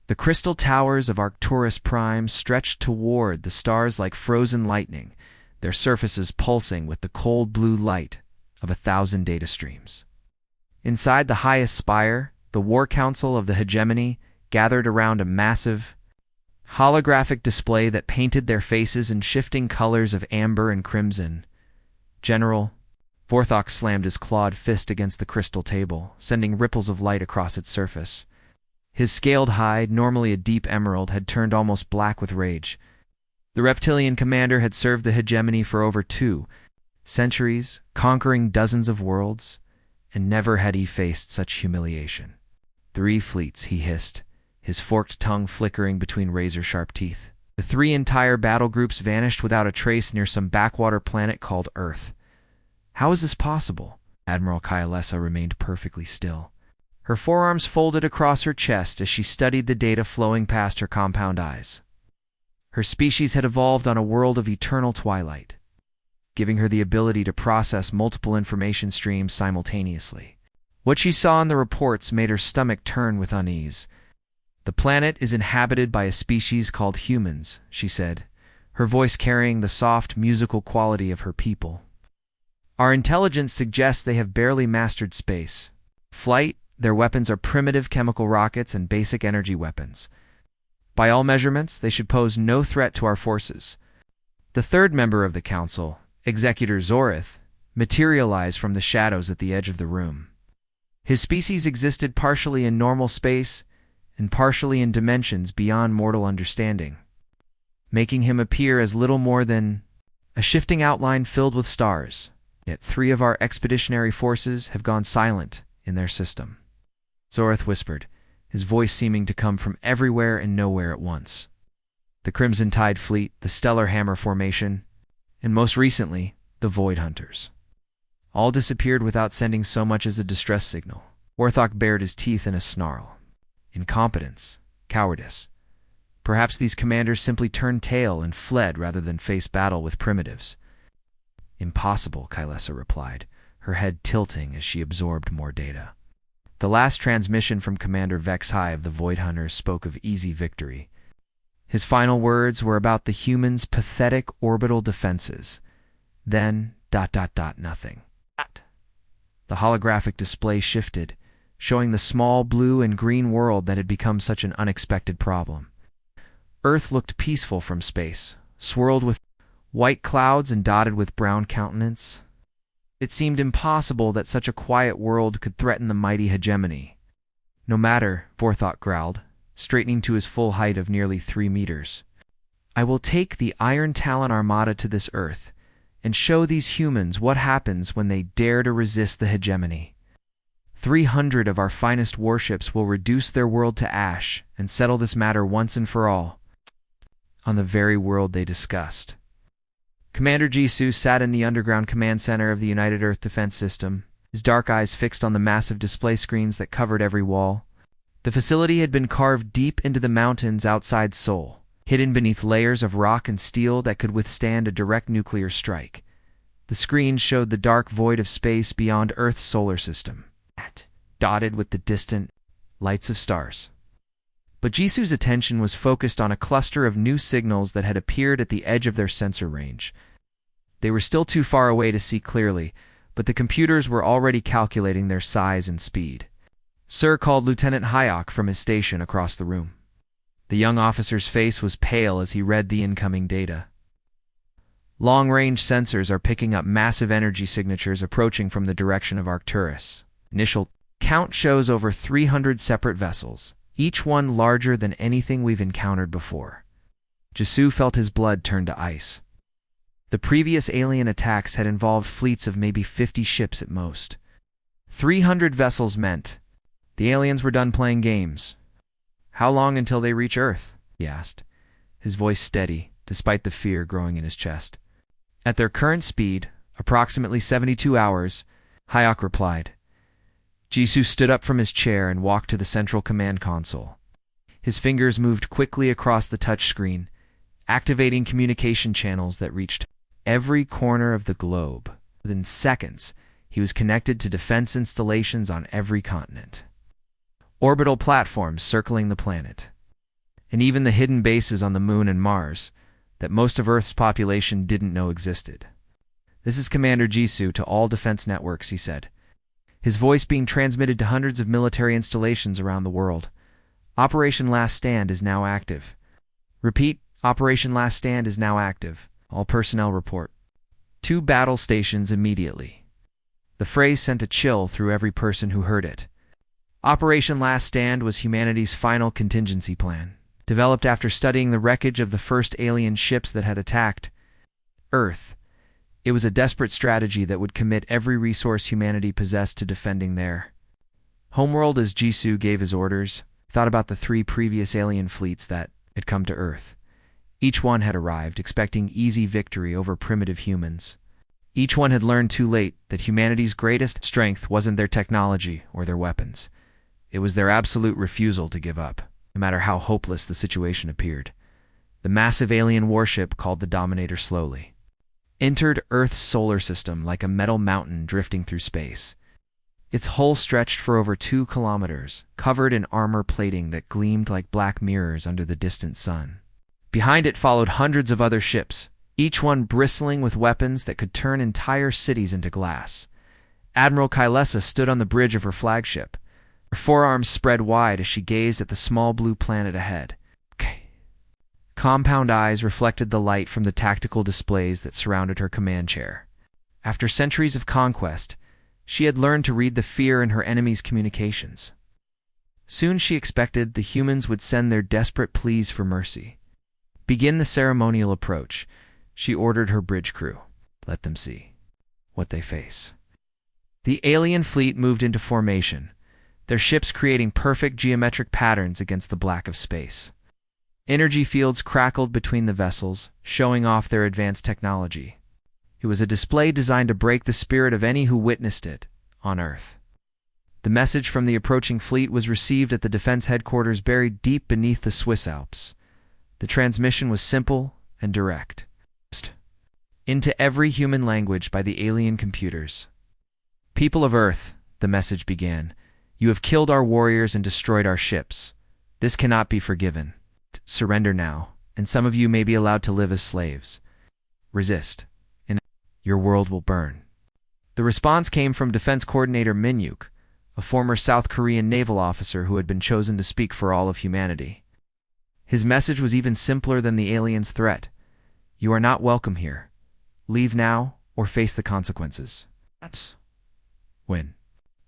The crystal towers of Arcturus Prime stretched toward the stars like frozen lightning, their surfaces pulsing with the cold blue light of 1,000 data streams. Inside the highest spire, the War Council of the Hegemony gathered around a massive, holographic display that painted their faces in shifting colors of amber and crimson. General Vorthok slammed his clawed fist against the crystal table, sending ripples of light across its surface. His scaled hide, normally a deep emerald, had turned almost black with rage. The reptilian commander had served the hegemony for over 2 centuries, conquering dozens of worlds, and never had he faced such humiliation. 3 fleets, he hissed, his forked tongue flickering between razor-sharp teeth. The 3 entire battle groups vanished without a trace near some backwater planet called Earth. How is this possible? Admiral Kylesa remained perfectly still. Her forearms folded across her chest as she studied the data flowing past her compound eyes. Her species had evolved on a world of eternal twilight, giving her the ability to process multiple information streams simultaneously. What she saw in the reports made her stomach turn with unease. "The planet is inhabited by a species called humans," she said, her voice carrying the soft, musical quality of her people. "Our intelligence suggests they have barely mastered space flight. Their weapons are primitive chemical rockets and basic energy weapons. By all measurements, they should pose no threat to our forces." The 3rd member of the council, Executor Zorith, materialized from the shadows at the edge of the room. His species existed partially in normal space and partially in dimensions beyond mortal understanding, making him appear as little more than a shifting outline filled with stars. Yet 3 of our expeditionary forces have gone silent in their system, Zorith whispered, his voice seeming to come from everywhere and nowhere at once. The Crimson Tide Fleet, the Stellar Hammer Formation, and most recently, the Void Hunters. All disappeared without sending so much as a distress signal. Vorthok bared his teeth in a snarl. Incompetence, cowardice. Perhaps these commanders simply turned tail and fled rather than face battle with primitives. "Impossible," Kylesa replied, her head tilting as she absorbed more data. The last transmission from Commander Vexhai of the Void Hunters spoke of easy victory. His final words were about the humans' pathetic orbital defenses. Then, nothing. The holographic display shifted, showing the small blue and green world that had become such an unexpected problem. Earth looked peaceful from space, swirled with white clouds and dotted with brown countenance. It seemed impossible that such a quiet world could threaten the mighty hegemony. "No matter," Vorthok growled, straightening to his full height of nearly 3 meters. "I will take the Iron Talon Armada to this Earth and show these humans what happens when they dare to resist the hegemony. 300 of our finest warships will reduce their world to ash and settle this matter once and for all." On the very world they discussed. Commander Jisoo sat in the underground command center of the United Earth Defense System, his dark eyes fixed on the massive display screens that covered every wall. The facility had been carved deep into the mountains outside Seoul, hidden beneath layers of rock and steel that could withstand a direct nuclear strike. The screens showed the dark void of space beyond Earth's solar system, dotted with the distant lights of stars. But Jisoo's attention was focused on a cluster of new signals that had appeared at the edge of their sensor range. They were still too far away to see clearly, but the computers were already calculating their size and speed. Sir called Lieutenant Hayok from his station across the room. The young officer's face was pale as he read the incoming data. "Long-range sensors are picking up massive energy signatures approaching from the direction of Arcturus. Initial count shows over 300 separate vessels, each one larger than anything we've encountered before." Jisoo felt his blood turn to ice. The previous alien attacks had involved fleets of maybe 50 ships at most. 300 vessels meant the aliens were done playing games. "How long until they reach Earth?" he asked, his voice steady, despite the fear growing in his chest. "At their current speed, approximately 72 hours, Hayok replied. Jisoo stood up from his chair and walked to the central command console. His fingers moved quickly across the touchscreen, activating communication channels that reached every corner of the globe. Within seconds, he was connected to defense installations on every continent. Orbital platforms circling the planet. and even the hidden bases on the Moon and Mars that most of Earth's population didn't know existed. "This is Commander Jisoo to all defense networks," he said, his voice being transmitted to hundreds of military installations around the world. "Operation Last Stand is now active. Repeat, Operation Last Stand is now active. All personnel report. 2 battle stations immediately." The phrase sent a chill through every person who heard it. Operation Last Stand was humanity's final contingency plan, developed after studying the wreckage of the first alien ships that had attacked Earth. It was a desperate strategy that would commit every resource humanity possessed to defending their homeworld. As Jisoo gave his orders, thought about the 3 previous alien fleets that had come to Earth. Each one had arrived, expecting easy victory over primitive humans. Each one had learned too late that humanity's greatest strength wasn't their technology or their weapons. It was their absolute refusal to give up, no matter how hopeless the situation appeared. The massive alien warship, called the Dominator, slowly entered Earth's solar system like a metal mountain drifting through space. Its hull stretched for over 2 kilometers, covered in armor plating that gleamed like black mirrors under the distant sun. Behind it followed hundreds of other ships, each one bristling with weapons that could turn entire cities into glass. Admiral Kylesa stood on the bridge of her flagship, her forearms spread wide as she gazed at the small blue planet ahead. Compound eyes reflected the light from the tactical displays that surrounded her command chair. After centuries of conquest, she had learned to read the fear in her enemies' communications. Soon she expected the humans would send their desperate pleas for mercy. "Begin the ceremonial approach," she ordered her bridge crew. "Let them see what they face." The alien fleet moved into formation, their ships creating perfect geometric patterns against the black of space. Energy fields crackled between the vessels, showing off their advanced technology. It was a display designed to break the spirit of any who witnessed it on Earth. The message from the approaching fleet was received at the defense headquarters buried deep beneath the Swiss Alps. The transmission was simple and direct, into every human language by the alien computers. "People of Earth," the message began, "you have killed our warriors and destroyed our ships. This cannot be forgiven. Surrender now, and some of you may be allowed to live as slaves. Resist, and your world will burn." The response came from Defense Coordinator Minyuk, a former South Korean naval officer who had been chosen to speak for all of humanity. His message was even simpler than the aliens' threat. "You are not welcome here. Leave now or face the consequences." That's when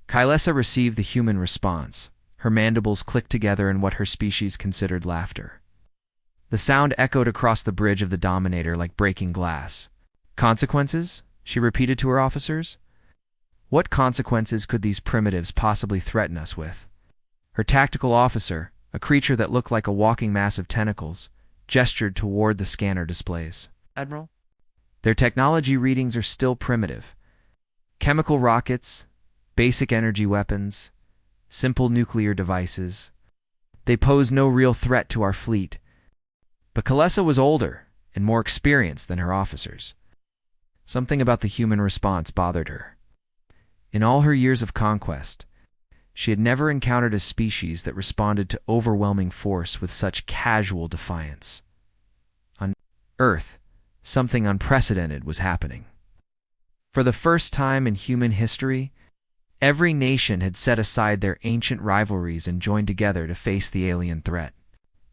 Kylesa received the human response. Her mandibles clicked together in what her species considered laughter. The sound echoed across the bridge of the Dominator like breaking glass. "Consequences?" she repeated to her officers. "What consequences could these primitives possibly threaten us with?" Her tactical officer, a creature that looked like a walking mass of tentacles, gestured toward the scanner displays. "Admiral, their technology readings are still primitive. Chemical rockets, basic energy weapons, simple nuclear devices. They pose no real threat to our fleet." But Kylesa was older and more experienced than her officers. Something about the human response bothered her. In all her years of conquest, she had never encountered a species that responded to overwhelming force with such casual defiance. On Earth, something unprecedented was happening. For the first time in human history, every nation had set aside their ancient rivalries and joined together to face the alien threat.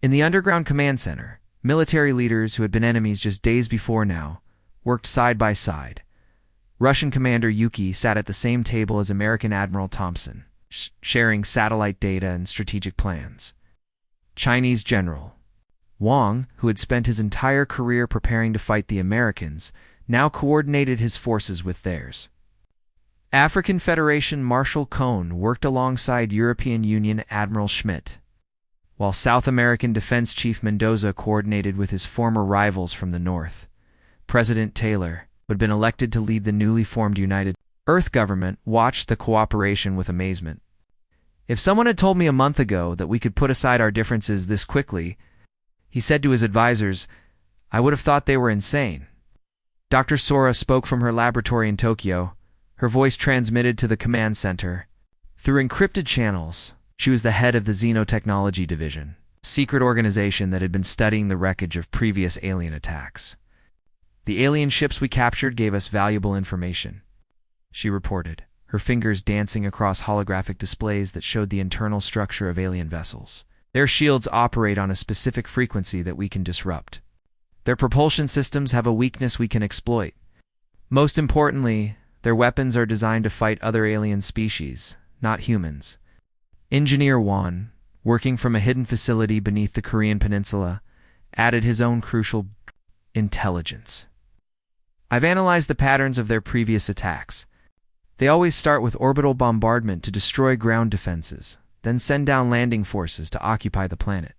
In the underground command center, military leaders who had been enemies just days before now worked side by side. Russian Commander Yuki sat at the same table as American Admiral Thompson, sharing satellite data and strategic plans. Chinese General Wang, who had spent his entire career preparing to fight the Americans, now coordinated his forces with theirs. African Federation Marshal Cohn worked alongside European Union Admiral Schmidt, while South American Defense Chief Mendoza coordinated with his former rivals from the north. President Taylor, who had been elected to lead the newly formed United Earth government, watched the cooperation with amazement. "If someone had told me a month ago that we could put aside our differences this quickly," he said to his advisors, "I would have thought they were insane." Dr. Sora spoke from her laboratory in Tokyo, her voice transmitted to the command center. Through encrypted channels, she was the head of the Xenotechnology Division. secret organization that had been studying the wreckage of previous alien attacks. The alien ships we captured gave us valuable information, she reported, her fingers dancing across holographic displays that showed the internal structure of alien vessels. Their shields operate on a specific frequency that we can disrupt. Their propulsion systems have a weakness we can exploit. Most importantly, their weapons are designed to fight other alien species, not humans. Engineer Wan, working from a hidden facility beneath the Korean peninsula, added his own crucial intelligence. I've analyzed the patterns of their previous attacks. They always start with orbital bombardment to destroy ground defenses, then send down landing forces to occupy the planet.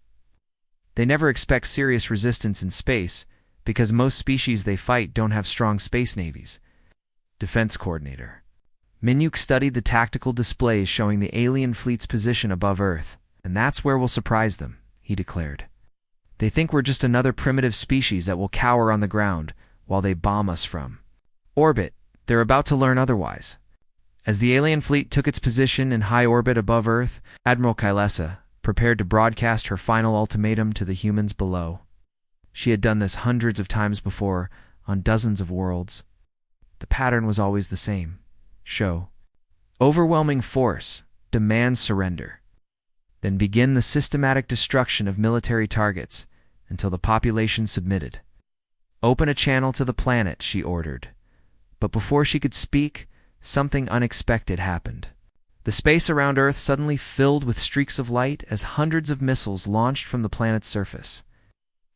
They never expect serious resistance in space because most species they fight don't have strong space navies. Defense Coordinator Minyuk studied the tactical displays showing the alien fleet's position above Earth, and that's where we'll surprise them, he declared. They think we're just another primitive species that will cower on the ground while they bomb us from orbit. They're about to learn otherwise. As the alien fleet took its position in high orbit above Earth, Admiral Kylesa prepared to broadcast her final ultimatum to the humans below. She had done this hundreds of times before, on dozens of worlds. The pattern was always the same. Show overwhelming force, demand surrender. Then begin the systematic destruction of military targets until the population submitted. Open a channel to the planet, she ordered. But before she could speak, something unexpected happened. The space around Earth suddenly filled with streaks of light as hundreds of missiles launched from the planet's surface.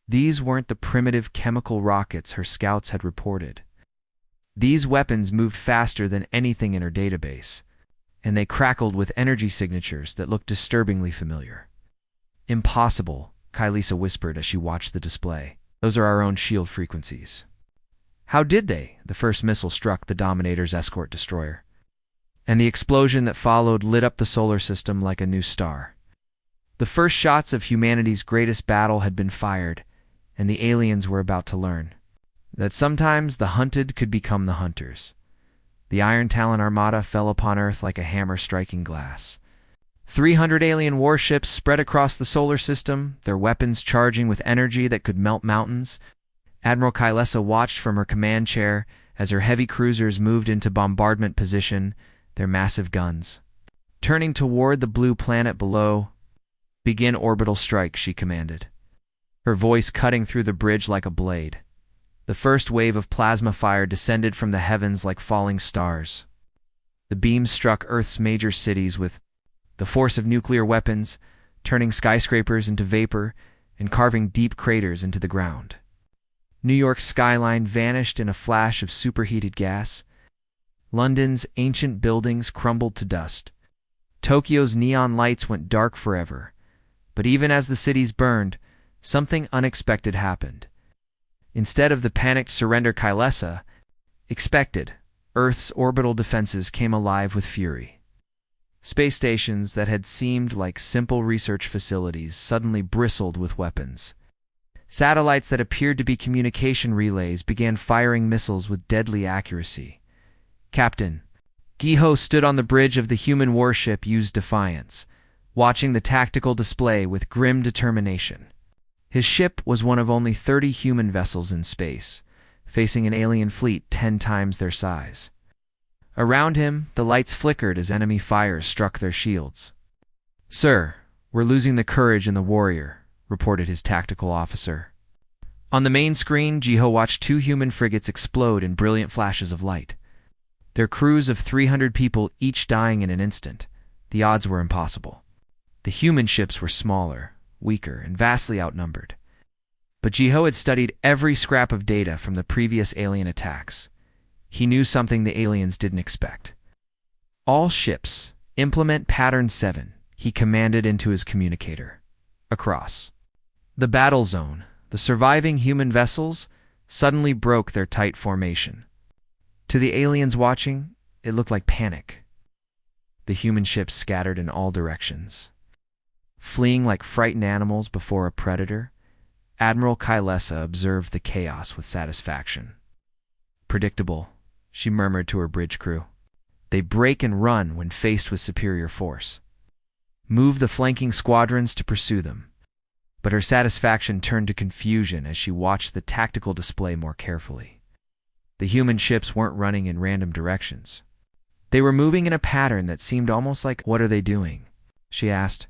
These weren't the primitive chemical rockets her scouts had reported. These weapons moved faster than anything in her database, and they crackled with energy signatures that looked disturbingly familiar. Impossible, Kylesa whispered as she watched the display. Those are our own shield frequencies. How did they? The first missile struck the Dominator's escort destroyer, and the explosion that followed lit up the solar system like a new star. The first shots of humanity's greatest battle had been fired, and the aliens were about to learn that sometimes the hunted could become the hunters. The Iron Talon Armada fell upon Earth like a hammer striking glass. 300 alien warships spread across the solar system, their weapons charging with energy that could melt mountains. Admiral Kylesa watched from her command chair as her heavy cruisers moved into bombardment position, their massive guns turning toward the blue planet below. Begin orbital strike, she commanded, her voice cutting through the bridge like a blade. The first wave of plasma fire descended from the heavens like falling stars. The beams struck Earth's major cities with the force of nuclear weapons, turning skyscrapers into vapor and carving deep craters into the ground. New York's skyline vanished in a flash of superheated gas. London's ancient buildings crumbled to dust. Tokyo's neon lights went dark forever. But even as the cities burned, something unexpected happened. Instead of the panicked surrender Kylesa expected, Earth's orbital defenses came alive with fury. Space stations that had seemed like simple research facilities suddenly bristled with weapons. Satellites that appeared to be communication relays began firing missiles with deadly accuracy. Captain Giho stood on the bridge of the human warship used Defiance, watching the tactical display with grim determination. His ship was one of only 30 human vessels in space, facing an alien fleet 10 times their size. Around him, the lights flickered as enemy fires struck their shields. "Sir, we're losing the courage in the warrior," reported his tactical officer. On the main screen, Jiho watched 2 human frigates explode in brilliant flashes of light. Their crews of 300 people each dying in an instant. The odds were impossible. The human ships were smaller, weaker, and vastly outnumbered. But Jiho had studied every scrap of data from the previous alien attacks. He knew something the aliens didn't expect. "All ships, implement Pattern 7, he commanded into his communicator. Across the battle zone, the surviving human vessels suddenly broke their tight formation. To the aliens watching, it looked like panic. The human ships scattered in all directions. Fleeing like frightened animals before a predator, Admiral Kylesa observed the chaos with satisfaction. "Predictable," she murmured to her bridge crew. "They break and run when faced with superior force. Move the flanking squadrons to pursue them." But her satisfaction turned to confusion as she watched the tactical display more carefully. The human ships weren't running in random directions. They were moving in a pattern that seemed almost like, "What are they doing?" she asked,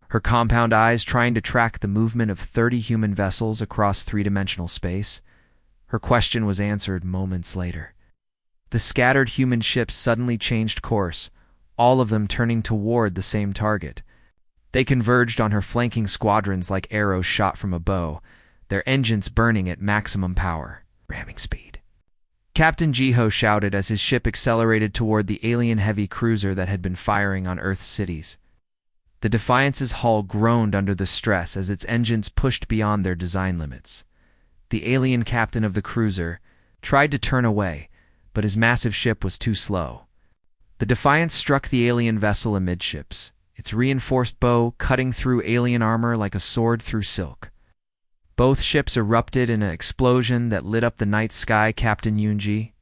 her compound eyes trying to track the movement of 30 human vessels across three-dimensional space. Her question was answered moments later. The scattered human ships suddenly changed course, all of them turning toward the same target. They converged on her flanking squadrons like arrows shot from a bow, their engines burning at maximum power, ramming speed. Captain Jiho shouted as his ship accelerated toward the alien heavy cruiser that had been firing on Earth's cities. The Defiance's hull groaned under the stress as its engines pushed beyond their design limits. The alien captain of the cruiser tried to turn away, but his massive ship was too slow. The Defiance struck the alien vessel amidships, its reinforced bow cutting through alien armor like a sword through silk. Both ships erupted in an explosion that lit up the night sky. Captain Yunji,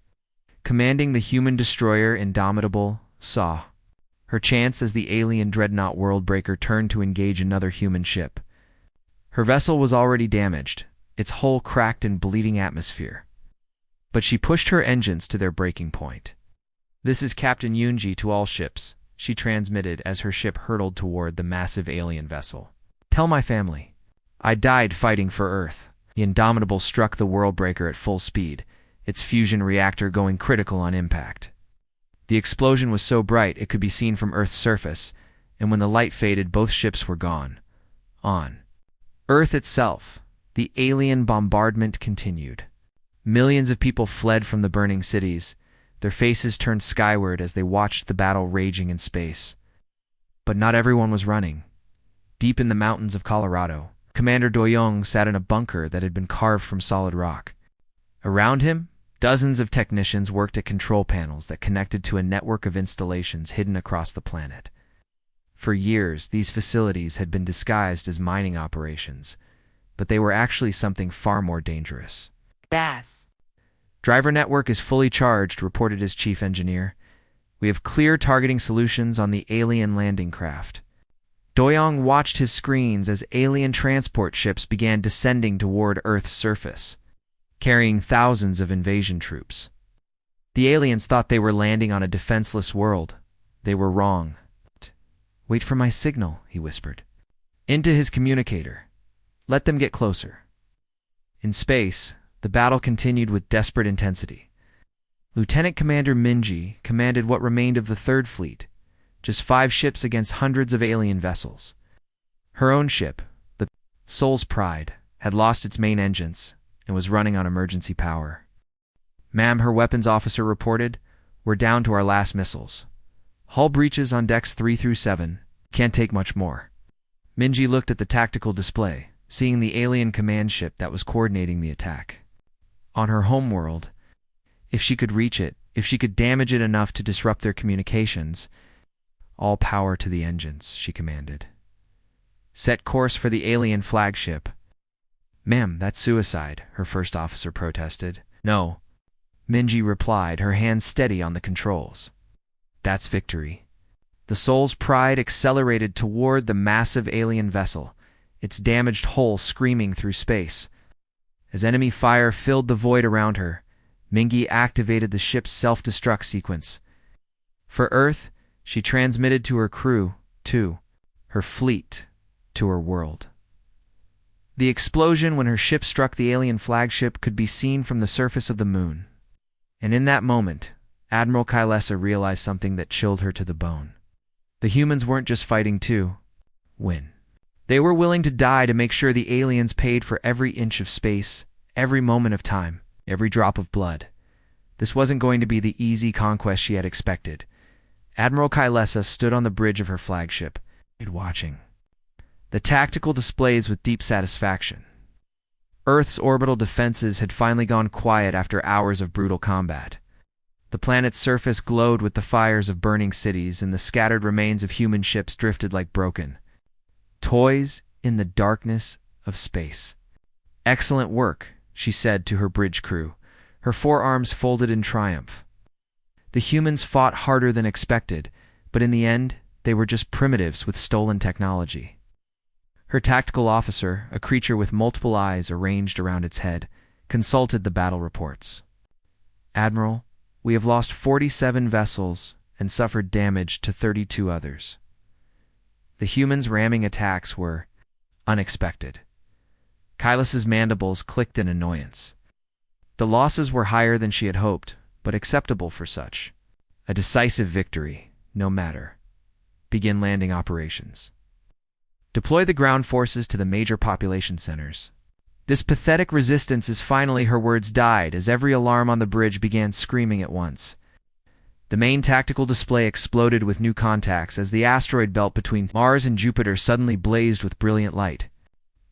commanding the human destroyer Indomitable, saw her chance as the alien dreadnought Worldbreaker turned to engage another human ship. Her vessel was already damaged, its hull cracked in bleeding atmosphere. But she pushed her engines to their breaking point. "This is Captain Yunji to all ships," she transmitted as her ship hurtled toward the massive alien vessel. "Tell my family. I died fighting for Earth." The Indomitable struck the Worldbreaker at full speed, its fusion reactor going critical on impact. The explosion was so bright it could be seen from Earth's surface, and when the light faded, both ships were gone. On Earth itself, the alien bombardment continued. Millions of people fled from the burning cities, their faces turned skyward as they watched the battle raging in space. But not everyone was running. Deep in the mountains of Colorado, Commander Doyoung sat in a bunker that had been carved from solid rock. Around him, dozens of technicians worked at control panels that connected to a network of installations hidden across the planet. For years, these facilities had been disguised as mining operations, but they were actually something far more dangerous. Bass. "Driver network is fully charged," reported his chief engineer. "We have clear targeting solutions on the alien landing craft." Doyoung watched his screens as alien transport ships began descending toward Earth's surface, carrying thousands of invasion troops. The aliens thought they were landing on a defenseless world. They were wrong. "Wait for my signal," he whispered into his communicator. "Let them get closer." In space, the battle continued with desperate intensity. Lieutenant Commander Minji commanded what remained of the Third Fleet, just 5 ships against hundreds of alien vessels. Her own ship, the Soul's Pride, had lost its main engines and was running on emergency power. "Ma'am," her weapons officer reported, "we're down to our last missiles. Hull breaches on decks 3 through 7. Can't take much more." Minji looked at the tactical display, seeing the alien command ship that was coordinating the attack. On her homeworld, if she could reach it, if she could damage it enough to disrupt their communications. "All power to the engines," she commanded. "Set course for the alien flagship." "Ma'am, that's suicide," her first officer protested. "No," Minji replied, her hands steady on the controls. "That's victory." The Soul's Pride accelerated toward the massive alien vessel, its damaged hull screaming through space. As enemy fire filled the void around her, Mingi activated the ship's self-destruct sequence. For Earth, she transmitted to her crew, to her fleet, to her world. The explosion when her ship struck the alien flagship could be seen from the surface of the moon. And in that moment, Admiral Kylesa realized something that chilled her to the bone. The humans weren't just fighting to win. They were willing to die to make sure the aliens paid for every inch of space, every moment of time, every drop of blood. This wasn't going to be the easy conquest she had expected. Admiral Kylesa stood on the bridge of her flagship, watching the tactical displays with deep satisfaction. Earth's orbital defenses had finally gone quiet after hours of brutal combat. The planet's surface glowed with the fires of burning cities, and the scattered remains of human ships drifted like broken toys in the darkness of space. "Excellent work," she said to her bridge crew, her forearms folded in triumph. The humans fought harder than expected, but in the end, they were just primitives with stolen technology. Her tactical officer, a creature with multiple eyes arranged around its head, consulted the battle reports. "Admiral, we have lost 47 vessels and suffered damage to 32 others. The humans' ramming attacks were unexpected." Kylas's mandibles clicked in annoyance. The losses were higher than she had hoped, but acceptable for such a decisive victory, no matter. Begin landing operations. Deploy the ground forces to the major population centers. This pathetic resistance is finally, her words died as every alarm on the bridge began screaming at once. The main tactical display exploded with new contacts as the asteroid belt between Mars and Jupiter suddenly blazed with brilliant light.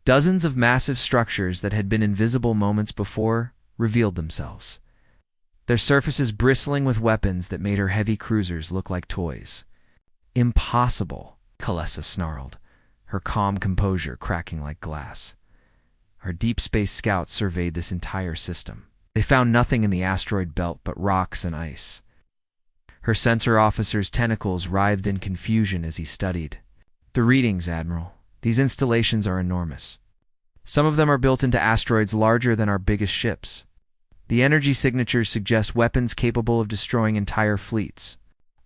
Dozens of massive structures that had been invisible moments before revealed themselves, their surfaces bristling with weapons that made her heavy cruisers look like toys. "Impossible," Kalesa snarled, her calm composure cracking like glass. Our deep space scouts surveyed this entire system. They found nothing in the asteroid belt but rocks and ice. Her sensor officer's tentacles writhed in confusion as he studied. "The readings, Admiral. These installations are enormous. Some of them are built into asteroids larger than our biggest ships. The energy signatures suggest weapons capable of destroying entire fleets.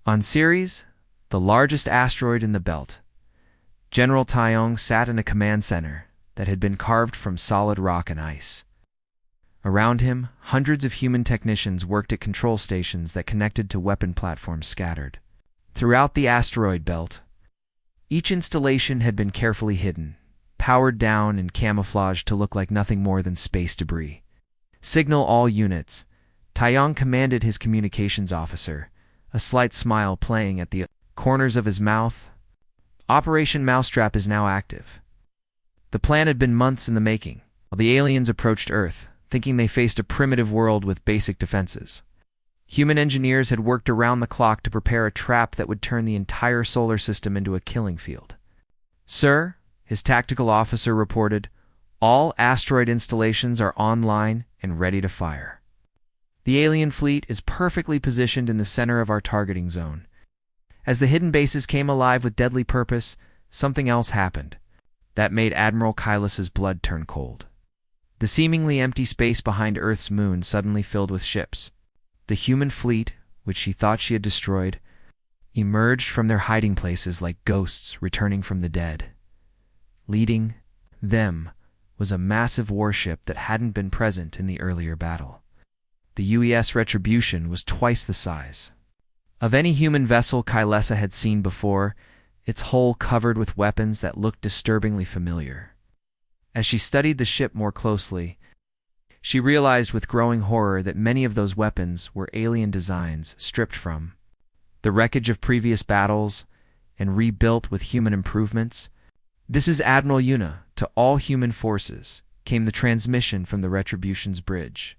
On Ceres, the largest asteroid in the belt, General Taeyong sat in a command center that had been carved from solid rock and ice. Around him, hundreds of human technicians worked at control stations that connected to weapon platforms scattered throughout the asteroid belt. Each installation had been carefully hidden, powered down and camouflaged to look like nothing more than space debris. "Signal all units." Taeyong commanded his communications officer, a slight smile playing at the corners of his mouth. "Operation Mousetrap is now active." The plan had been months in the making, while the aliens approached Earth, thinking they faced a primitive world with basic defenses. Human engineers had worked around the clock to prepare a trap that would turn the entire solar system into a killing field. "Sir," his tactical officer reported, "all asteroid installations are online and ready to fire. The alien fleet is perfectly positioned in the center of our targeting zone." As the hidden bases came alive with deadly purpose, something else happened that made Admiral Kylas's blood turn cold. The seemingly empty space behind Earth's moon suddenly filled with ships. The human fleet, which she thought she had destroyed, emerged from their hiding places like ghosts returning from the dead. Leading them was a massive warship that hadn't been present in the earlier battle. The UES Retribution was twice the size of any human vessel Kylesa had seen before, its hull covered with weapons that looked disturbingly familiar. As she studied the ship more closely, she realized with growing horror that many of those weapons were alien designs stripped from the wreckage of previous battles and rebuilt with human improvements. "This is Admiral Yuna. To all human forces," came the transmission from the Retribution's bridge.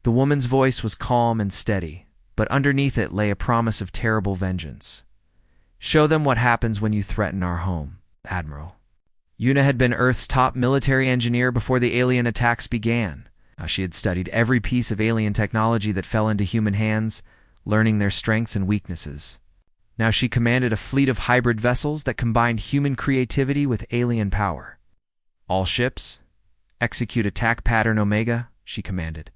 The woman's voice was calm and steady, but underneath it lay a promise of terrible vengeance. "Show them what happens when you threaten our home, Admiral." Yuna had been Earth's top military engineer before the alien attacks began. She had studied every piece of alien technology that fell into human hands, learning their strengths and weaknesses. Now she commanded a fleet of hybrid vessels that combined human creativity with alien power. "All ships, execute attack pattern Omega," she commanded.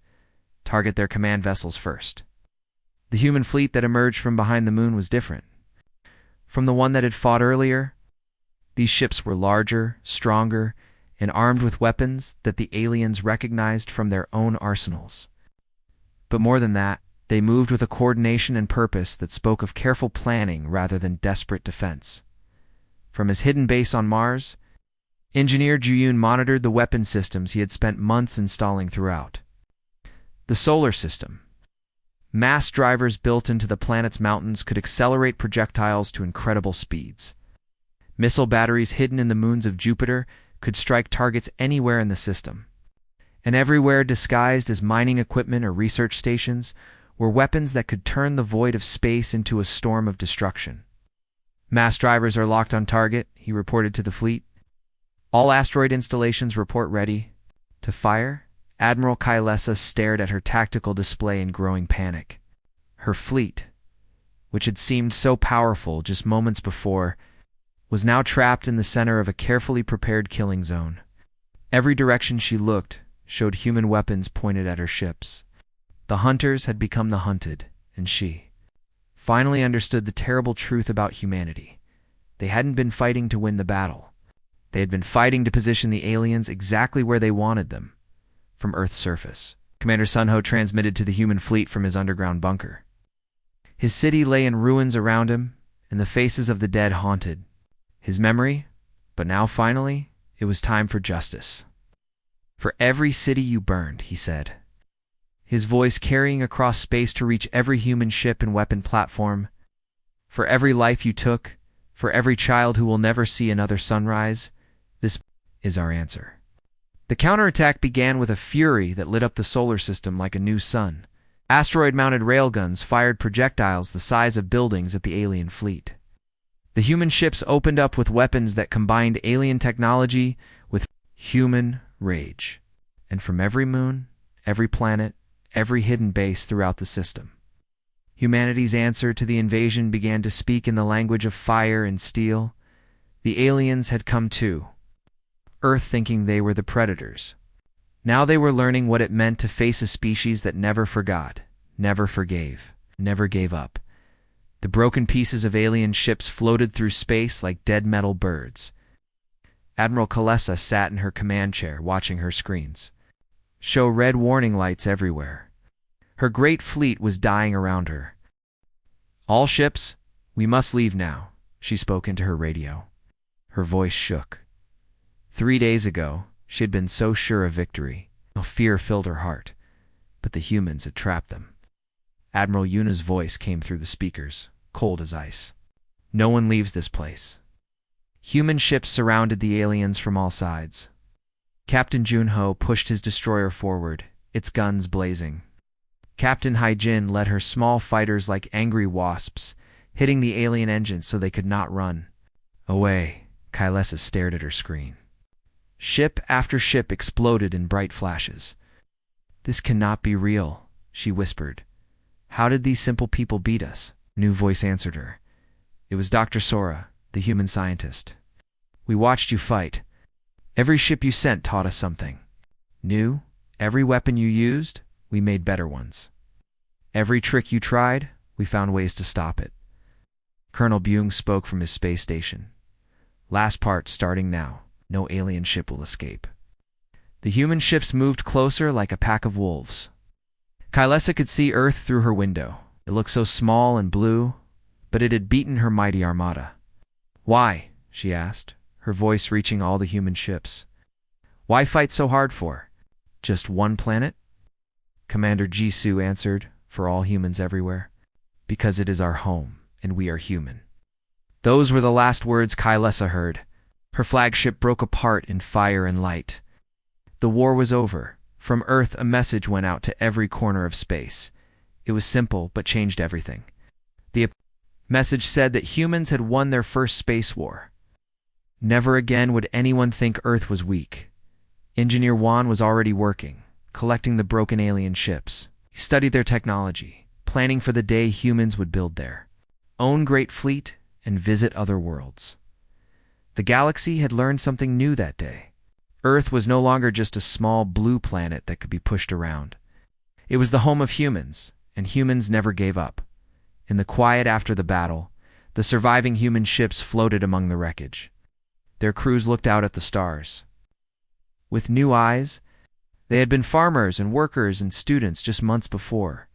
"Target their command vessels first." The human fleet that emerged from behind the moon was different from the one that had fought earlier. These ships were larger, stronger, and armed with weapons that the aliens recognized from their own arsenals. But more than that, they moved with a coordination and purpose that spoke of careful planning rather than desperate defense. From his hidden base on Mars, Engineer Juyun monitored the weapon systems he had spent months installing throughout the solar system. Mass drivers built into the planet's mountains could accelerate projectiles to incredible speeds. Missile batteries hidden in the moons of Jupiter could strike targets anywhere in the system. And everywhere disguised as mining equipment or research stations were weapons that could turn the void of space into a storm of destruction. "Mass drivers are locked on target," he reported to the fleet. "All asteroid installations report ready to fire." Admiral Kylesa stared at her tactical display in growing panic. Her fleet, which had seemed so powerful just moments before, was now trapped in the center of a carefully prepared killing zone. Every direction she looked showed human weapons pointed at her ships. The hunters had become the hunted, and she finally understood the terrible truth about humanity. They hadn't been fighting to win the battle. They had been fighting to position the aliens exactly where they wanted them, from Earth's surface. Commander Sunho transmitted to the human fleet from his underground bunker. His city lay in ruins around him, and the faces of the dead haunted his memory, but now finally, it was time for justice. "For every city you burned," he said, his voice carrying across space to reach every human ship and weapon platform. "For every life you took, for every child who will never see another sunrise, this is our answer." The counterattack began with a fury that lit up the solar system like a new sun. Asteroid-mounted railguns fired projectiles the size of buildings at the alien fleet. The human ships opened up with weapons that combined alien technology with human rage. And from every moon, every planet, every hidden base throughout the system, humanity's answer to the invasion began to speak in the language of fire and steel. The aliens had come too, Earth thinking they were the predators. Now they were learning what it meant to face a species that never forgot, never forgave, never gave up. The broken pieces of alien ships floated through space like dead metal birds. Admiral Kalesa sat in her command chair watching her screens show red warning lights everywhere. Her great fleet was dying around her. "All ships, we must leave now," she spoke into her radio. Her voice shook. 3 days ago, she had been so sure of victory. Now fear filled her heart, but the humans had trapped them. Admiral Yuna's voice came through the speakers, cold as ice. "No one leaves this place." Human ships surrounded the aliens from all sides. Captain Junho pushed his destroyer forward, its guns blazing. Captain Haijin led her small fighters like angry wasps, hitting the alien engines so they could not run away. Kylesa stared at her screen. Ship after ship exploded in bright flashes. "This cannot be real," she whispered. "How did these simple people beat us?" A new voice answered her. It was Dr. Sora, the human scientist. "We watched you fight. Every ship you sent taught us something new. Every weapon you used, we made better ones. Every trick you tried, we found ways to stop it." Colonel Byung spoke from his space station. "Last part starting now. No alien ship will escape." The human ships moved closer like a pack of wolves. Kylesa could see Earth through her window. It looked so small and blue, but it had beaten her mighty armada. "Why?" she asked, her voice reaching all the human ships. "Why fight so hard for? Just one planet?" Commander Jisoo answered, for all humans everywhere. "Because it is our home, and we are human." Those were the last words Kylesa heard. Her flagship broke apart in fire and light. The war was over. From Earth, a message went out to every corner of space. It was simple, but changed everything. The message said that humans had won their first space war. Never again would anyone think Earth was weak. Engineer Wan was already working, collecting the broken alien ships. He studied their technology, planning for the day humans would build their own great fleet and visit other worlds. The galaxy had learned something new that day. Earth was no longer just a small blue planet that could be pushed around. It was the home of humans, and humans never gave up. In the quiet after the battle, the surviving human ships floated among the wreckage. Their crews looked out at the stars. With new eyes, they had been farmers and workers and students just months before.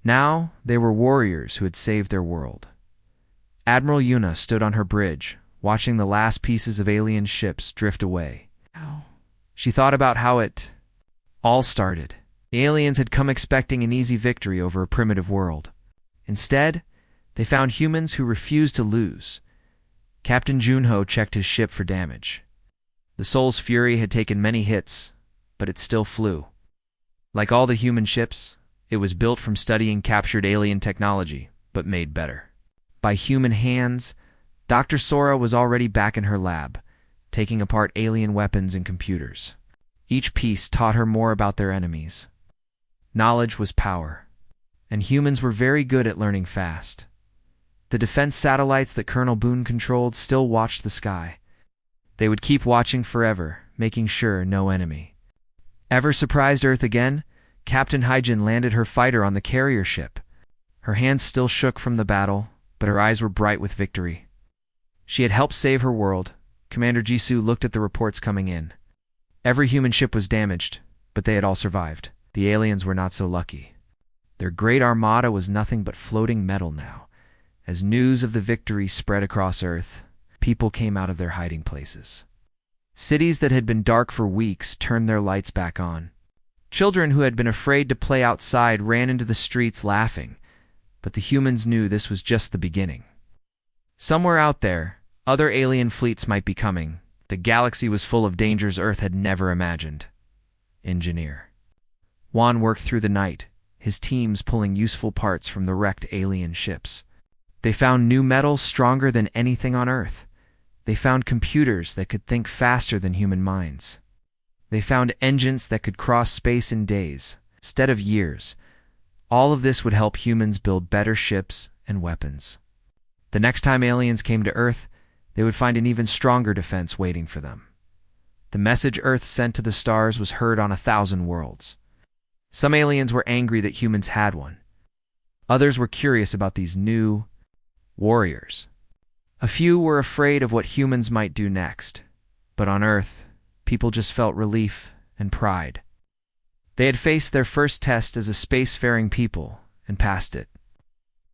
Now, they were warriors who had saved their world. Admiral Yuna stood on her bridge, watching the last pieces of alien ships drift away. She thought about how it all started. The aliens had come expecting an easy victory over a primitive world. Instead, they found humans who refused to lose. Captain Junho checked his ship for damage. The Soul's Fury had taken many hits, but it still flew. Like all the human ships, it was built from studying captured alien technology, but made better. By human hands, Dr. Sora was already back in her lab, taking apart alien weapons and computers. Each piece taught her more about their enemies. Knowledge was power, and humans were very good at learning fast. The defense satellites that Colonel Boone controlled still watched the sky. They would keep watching forever, making sure no enemy ever surprised Earth again. Captain Hyjin landed her fighter on the carrier ship. Her hands still shook from the battle, but her eyes were bright with victory. She had helped save her world. Commander Jisoo looked at the reports coming in. Every human ship was damaged, but they had all survived. The aliens were not so lucky. Their great armada was nothing but floating metal now. As news of the victory spread across Earth, people came out of their hiding places. Cities that had been dark for weeks turned their lights back on. Children who had been afraid to play outside ran into the streets laughing, but the humans knew this was just the beginning. Somewhere out there, other alien fleets might be coming. The galaxy was full of dangers Earth had never imagined. Engineer Juan worked through the night, his teams pulling useful parts from the wrecked alien ships. They found new metals stronger than anything on Earth. They found computers that could think faster than human minds. They found engines that could cross space in days, instead of years. All of this would help humans build better ships and weapons. The next time aliens came to Earth, they would find an even stronger defense waiting for them. The message Earth sent to the stars was heard on 1,000 worlds. Some aliens were angry that humans had one. Others were curious about these new warriors. A few were afraid of what humans might do next. But on Earth, people just felt relief and pride. They had faced their first test as a spacefaring people and passed it.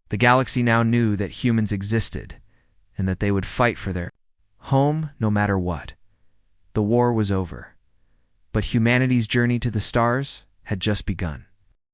The galaxy now knew that humans existed and that they would fight for their home no matter what. The war was over, but humanity's journey to the stars had just begun.